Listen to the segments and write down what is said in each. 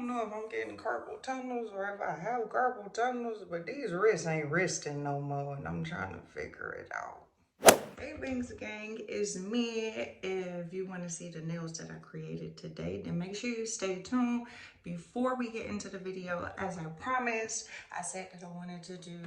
know if I'm getting carpal tunnels or if I have carpal tunnels, but these wrists ain't wristing no more, and I'm trying to figure it out. Hey Banks gang, it's me. If you want to see the nails that I created today, then make sure you stay tuned. Before we get into the video, as I promised, I said that I wanted to do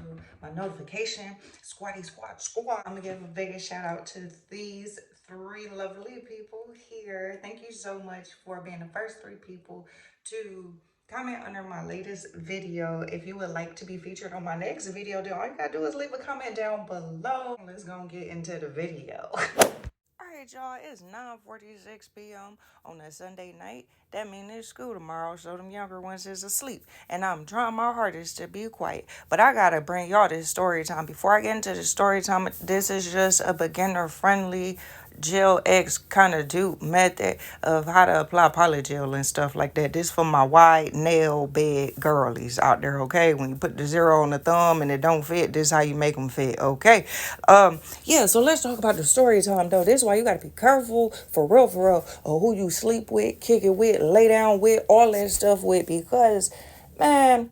my notification. Squatty squat squat. I'm gonna give a big shout out to these three lovely people here. Thank you so much for being the first three people to comment under my latest video. If you would like to be featured on my next video, then all you gotta do is leave a comment down below. Let's go get into the video. Alright, y'all, it's 9:46 p.m. on a Sunday night. That means it's school tomorrow, so them younger ones is asleep. And I'm trying my hardest to be quiet. But I gotta bring y'all this story time. Before I get into the story time, this is just a beginner-friendly gel X kind of dupe method of how to apply polygel and stuff like that. This for my wide nail bed girlies out there, okay? When you put the zero on the thumb and it don't fit, this is how you make them fit, okay? Yeah, so let's talk about the story time though. This is why you gotta be careful for real, of who you sleep with, kick it with, lay down with, all that stuff with, because man,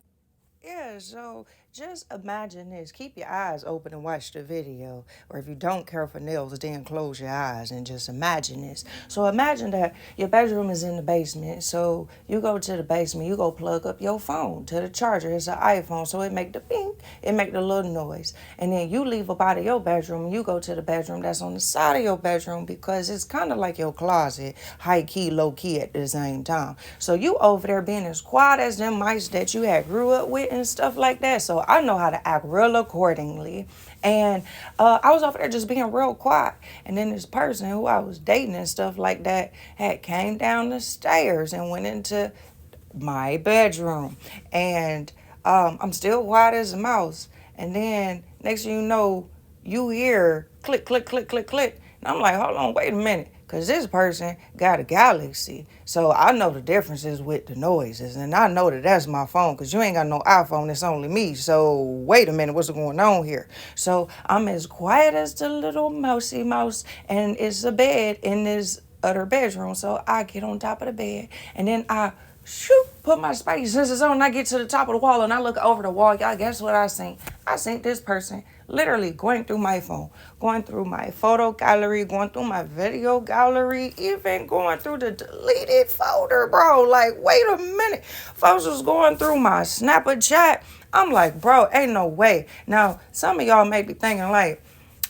yeah, so just imagine this. Keep your eyes open and watch the video. Or if you don't care for nails, then close your eyes and just imagine this. So imagine that your bedroom is in the basement. So you go to the basement, you go plug up your phone to the charger. It's an iPhone, so it make the bing, it make the little noise. And then you leave up out of your bedroom and you go to the bedroom that's on the side of your bedroom because it's kind of like your closet, high key, low key at the same time. So you over there being as quiet as them mice that you had grew up with and stuff like that. So I know how to act real accordingly. And I was over there just being real quiet. And then this person who I was dating and stuff like that had came down the stairs and went into my bedroom. And I'm still quiet as a mouse. And then next thing you know, you hear click, click, click, click, click. And I'm like, hold on, wait a minute. Because this person got a Galaxy. So I know the differences with the noises. And I know that that's my phone. Because you ain't got no iPhone. It's only me. So wait a minute. What's going on here? So I'm as quiet as the little mousy mouse. And it's a bed in this other bedroom. So I get on top of the bed. And then I shoot, put my spidey senses on, and I get to the top of the wall, and I look over the wall. Y'all, guess what I seen? I seen this person literally going through my phone, going through my photo gallery, going through my video gallery, even going through the deleted folder, bro. Like, wait a minute. Folks was going through my Snapchat. I'm like, bro, ain't no way. Now, some of y'all may be thinking, like,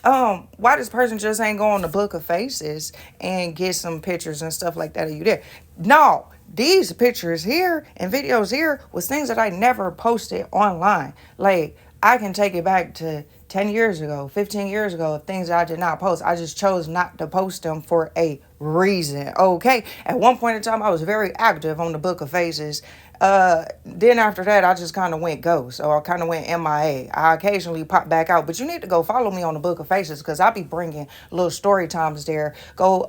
why this person just ain't go on the Book of Faces and get some pictures and stuff like that of you there? No, these pictures here and videos here was things that I never posted online. Like, I can take it back to 10 years ago, 15 years ago, of things that I did not post. I just chose not to post them for a reason, okay? At one point in time, I was very active on the Book of Faces. Then after that, I just kind of went ghost, or I kind of went MIA. I occasionally pop back out, but you need to go follow me on the Book of Faces because I'll be bringing little story times there. Go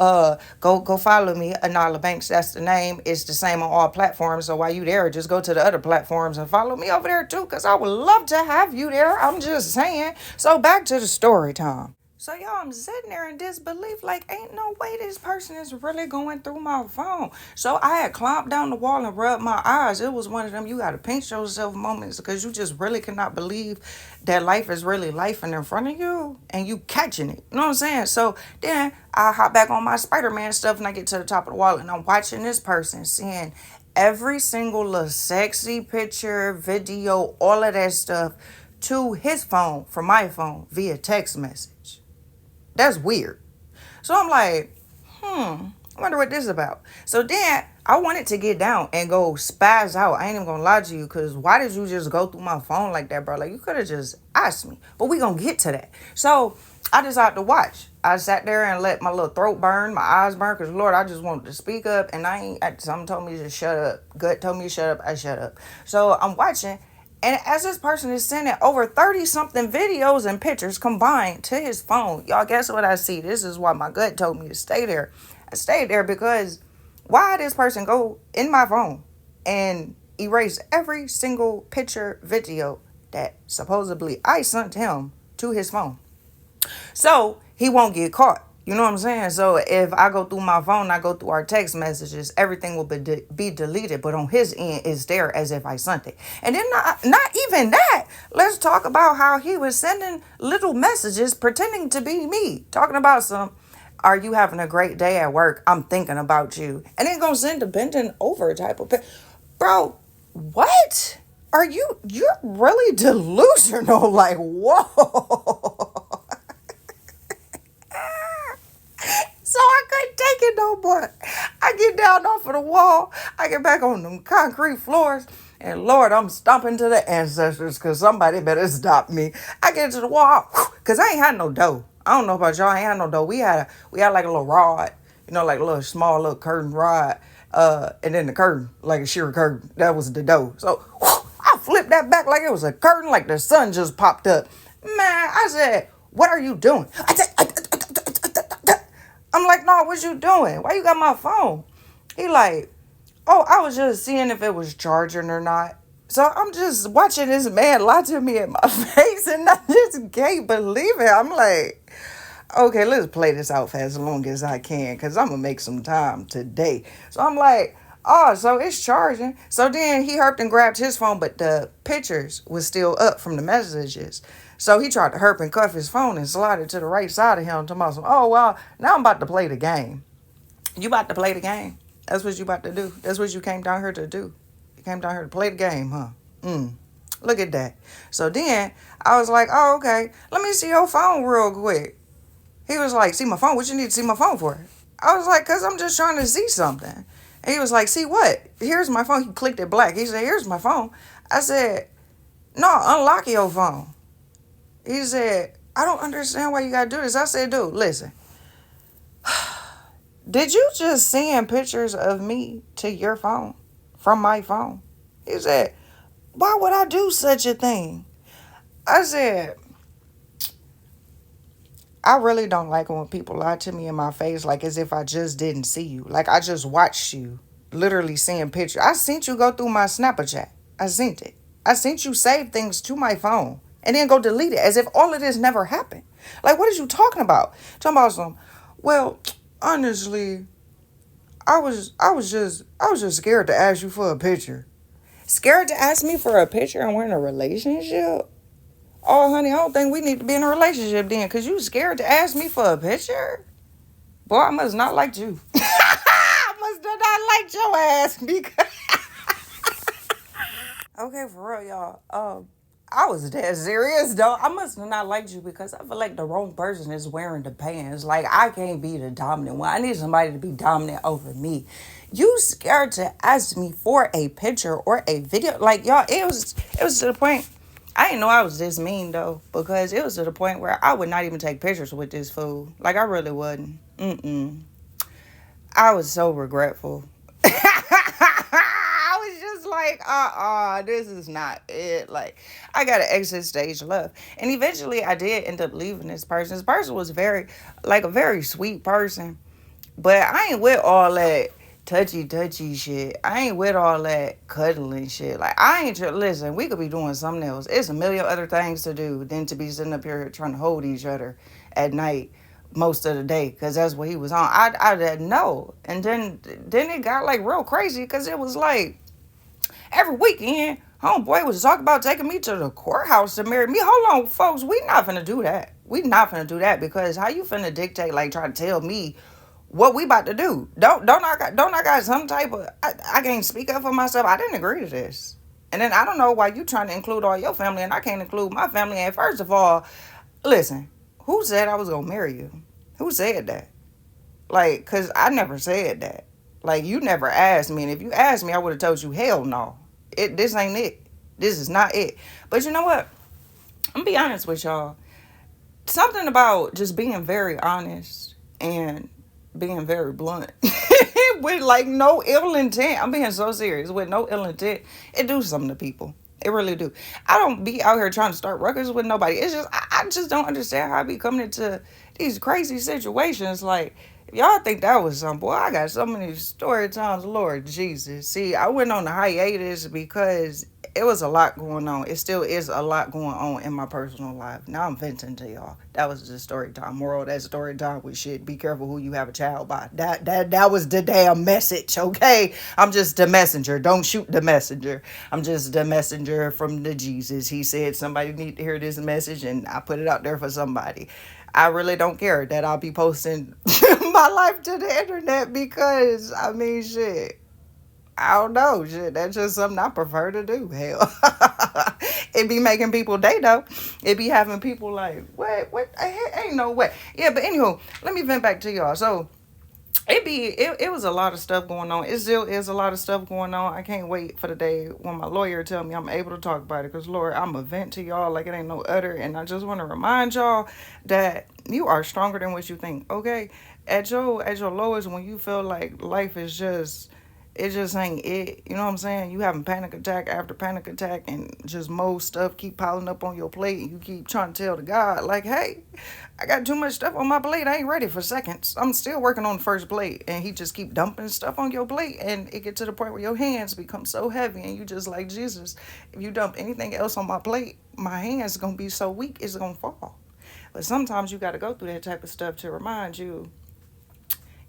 follow me, Anylah Banks. That's the name. It's the same on all platforms. So while you there, just go to the other platforms and follow me over there too, because I would love to have you there. I'm just saying. So back to the story time. So y'all, I'm sitting there in disbelief, like, ain't no way this person is really going through my phone. So I had climbed down the wall and rubbed my eyes. It was one of them you gotta pinch yourself moments because you just really cannot believe that life is really life in front of you and you catching it. You know what I'm saying? So then I hop back on my Spider-Man stuff and I get to the top of the wall and I'm watching this person, seeing every single little sexy picture, video, all of that stuff to his phone from my phone via text message. That's weird. So I'm like, I wonder what this is about. So then I wanted to get down and go spaz out. I ain't even gonna lie to you, because why did you just go through my phone like that, bro? Like, you could have just asked me. But we gonna get to that. So I decided to watch. I sat there and let my little throat burn, my eyes burn, because Lord, I just wanted to speak up, and something told me to shut up. Gut told me to shut up, I shut up. So I'm watching. And as this person is sending over 30-something videos and pictures combined to his phone, y'all, guess what I see? This is why my gut told me to stay there. I stayed there because why this person go in my phone and erase every single picture, video that supposedly I sent him to his phone? So he won't get caught. You know what I'm saying? So if I go through my phone, I go through our text messages, everything will be deleted. But on his end, it's there as if I sent it. And then not even that. Let's talk about how he was sending little messages pretending to be me. Talking about some, are you having a great day at work? I'm thinking about you. And then gonna send a bending over type of bro, what? You're really delusional. Like, whoa. So I couldn't take it no more. I get down off of the wall. I get back on them concrete floors. And Lord, I'm stomping to the ancestors because somebody better stop me. I get to the wall because I ain't had no dough. I don't know about y'all. I ain't had no dough. We had like a little rod, like a little small little curtain rod. And then the curtain, like a sheer curtain. That was the dough. So I flipped that back like it was a curtain, like the sun just popped up. Man, I said, what are you doing? I'm like, no, what you doing? Why you got my phone? He like, oh, I was just seeing if it was charging or not. So I'm just watching this man lie to me in my face, and I just can't believe it. I'm like, okay, let's play this out for as long as I can, because I'm going to make some time today. So I'm like, oh, so it's charging. So then he hurped and grabbed his phone, but the pictures was still up from the messages. So he tried to herp and cuff his phone and slide it to the right side of him. Talking about, oh, well, now I'm about to play the game. You about to play the game? That's what you about to do. That's what you came down here to do. You came down here to play the game, huh? Look at that. So then I was like, oh, okay. Let me see your phone real quick. He was like, see my phone? What you need to see my phone for? I was like, because I'm just trying to see something. And he was like, see what? Here's my phone. He clicked it black. He said, here's my phone. I said, no, unlock your phone. He said, I don't understand why you got to do this. I said, dude, listen. Did you just send pictures of me to your phone from my phone? He said, why would I do such a thing? I said, I really don't like it when people lie to me in my face like as if I just didn't see you. Like I just watched you literally seeing pictures. I seen you go through my Snapchat. I seen it. I seen you save things to my phone and then go delete it as if all of this never happened. Like, what are you talking about? Talking about some, well, honestly, I was just scared to ask you for a picture. Scared to ask me for a picture and we're in a relationship? Oh, honey, I don't think we need to be in a relationship then, because you scared to ask me for a picture? Boy, I must not like you. I must have not liked your ass because... Okay, for real, y'all. I was dead serious, though. I must have not liked you because I feel like the wrong person is wearing the pants. Like, I can't be the dominant one. I need somebody to be dominant over me. You scared to ask me for a picture or a video. Like, y'all, it was to the point... I didn't know I was this mean, though, because it was to the point where I would not even take pictures with this fool. Like, I really wouldn't. I was so regretful. I was just like, this is not it. Like, I got to exit stage left. And eventually, I did end up leaving this person. This person was a very sweet person. But I ain't with all that touchy shit. I ain't with all that cuddling shit. Like, listen, we could be doing something else. It's a million other things to do than to be sitting up here trying to hold each other at night most of the day, because that's what he was on. I didn't know. And then it got like real crazy, because it was like every weekend homeboy was talking about taking me to the courthouse to marry me. Hold on, folks, we not finna do that. We not finna do that, because how you finna dictate, like, try to tell me what we about to do? Don't I got some type of... I can't speak up for myself. I didn't agree to this. And then I don't know why you trying to include all your family and I can't include my family. And first of all, listen, who said I was going to marry you? Who said that? Like, because I never said that. Like, you never asked me. And if you asked me, I would have told you, hell no. This ain't it. This is not it. But you know what? I'm going to be honest with y'all. Something about just being very honest and being very blunt with like no ill intent. I'm being so serious. With no ill intent, it do something to people. It really do. I don't be out here trying to start records with nobody. It's just I just don't understand how I be coming into these crazy situations. Like, if y'all think that was something, boy, I got so many story times, Lord Jesus. See, I went on a hiatus because it was a lot going on. It still is a lot going on in my personal life. Now I'm venting to y'all. That was the story time. Moral of that story time with shit. Be careful who you have a child by. That was the damn message, okay? I'm just the messenger. Don't shoot the messenger. I'm just the messenger from the Jesus. He said somebody need to hear this message, and I put it out there for somebody. I really don't care that I'll be posting my life to the internet because, I mean, shit. I don't know. Shit, that's just something I prefer to do. Hell. It be making people day, though. It be having people like, what? Ain't no way. Yeah, but anywho, let me vent back to y'all. So, it was a lot of stuff going on. It still is a lot of stuff going on. I can't wait for the day when my lawyer tell me I'm able to talk about it. Because, Lord, I'm a vent to y'all like it ain't no other. And I just want to remind y'all that you are stronger than what you think, okay? At your lowest, when you feel like life is just... it just ain't it. You know what I'm saying? You having panic attack after panic attack and just more stuff keep piling up on your plate. And you keep trying to tell the God, like, hey, I got too much stuff on my plate. I ain't ready for seconds. I'm still working on the first plate. And he just keep dumping stuff on your plate. And it get to the point where your hands become so heavy. And you just like, Jesus, if you dump anything else on my plate, my hands going to be so weak, it's going to fall. But sometimes you got to go through that type of stuff to remind you,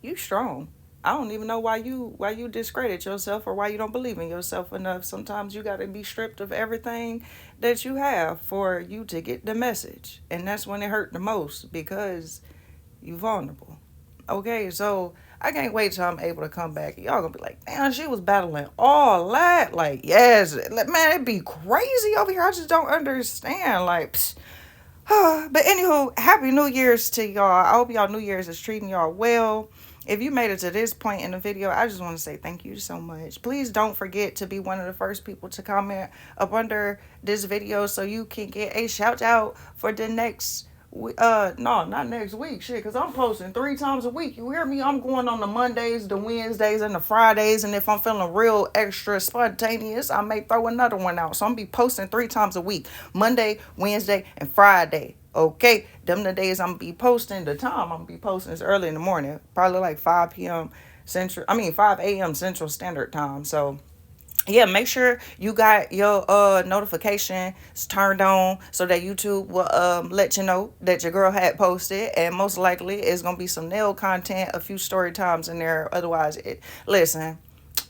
you strong. I don't even know why you discredit yourself or why you don't believe in yourself enough. Sometimes you got to be stripped of everything that you have for you to get the message. And that's when it hurt the most because you vulnerable. Okay, so I can't wait till I'm able to come back. Y'all gonna be like, damn, she was battling all that. Like, yes, man, it'd be crazy over here. I just don't understand. Like, psh. But anywho, happy New Year's to y'all. I hope y'all New Year's is treating y'all well. If you made it to this point in the video, I just want to say thank you so much. Please don't forget to be one of the first people to comment up under this video so you can get a shout out for the next no, not next week, shit, because I'm posting 3 times a week. You hear me? I'm going on the Mondays, the Wednesdays, and the Fridays, and if I'm feeling real extra spontaneous, I may throw another one out. So I'm gonna be posting 3 times a week: Monday, Wednesday, and Friday. Okay, them the days I'm gonna be posting. The time I'm gonna be posting is early in the morning, probably like 5 a.m. Central Standard Time. So yeah, make sure you got your notifications turned on so that YouTube will let you know that your girl had posted, and most likely it's gonna be some nail content, a few story times in there. Otherwise, listen,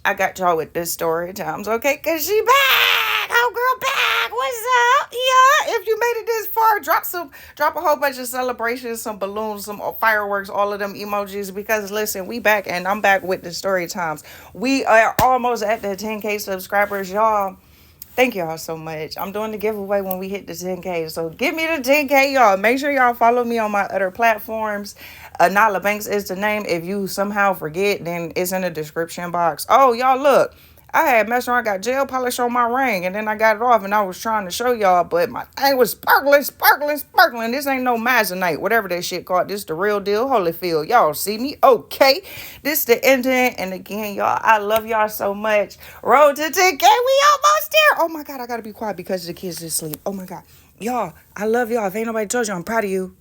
I got y'all with this story times, okay? Cause she back, oh girl back. What's up? Yeah, if you made it this far, drop a whole bunch of celebrations, some balloons, some fireworks, all of them emojis. Because listen, we back, and I'm back with the story times. We are almost at the 10K subscribers, y'all. Thank y'all so much. I'm doing the giveaway when we hit the 10K. So give me the 10K, y'all. Make sure y'all follow me on my other platforms. Anylah Banks is the name. If you somehow forget, then it's in the description box. Oh, y'all, look. I had messed around, got gel polish on my ring, and then I got it off, and I was trying to show y'all, but my thing was sparkling. This ain't no Mazonite, whatever that shit called. This the real deal, Holyfield. Y'all see me? Okay. This the ending, and again, y'all, I love y'all so much. Road to 10K, we almost there. Oh, my God, I got to be quiet because the kids is asleep. Oh, my God. Y'all, I love y'all. If ain't nobody told you, I'm proud of you.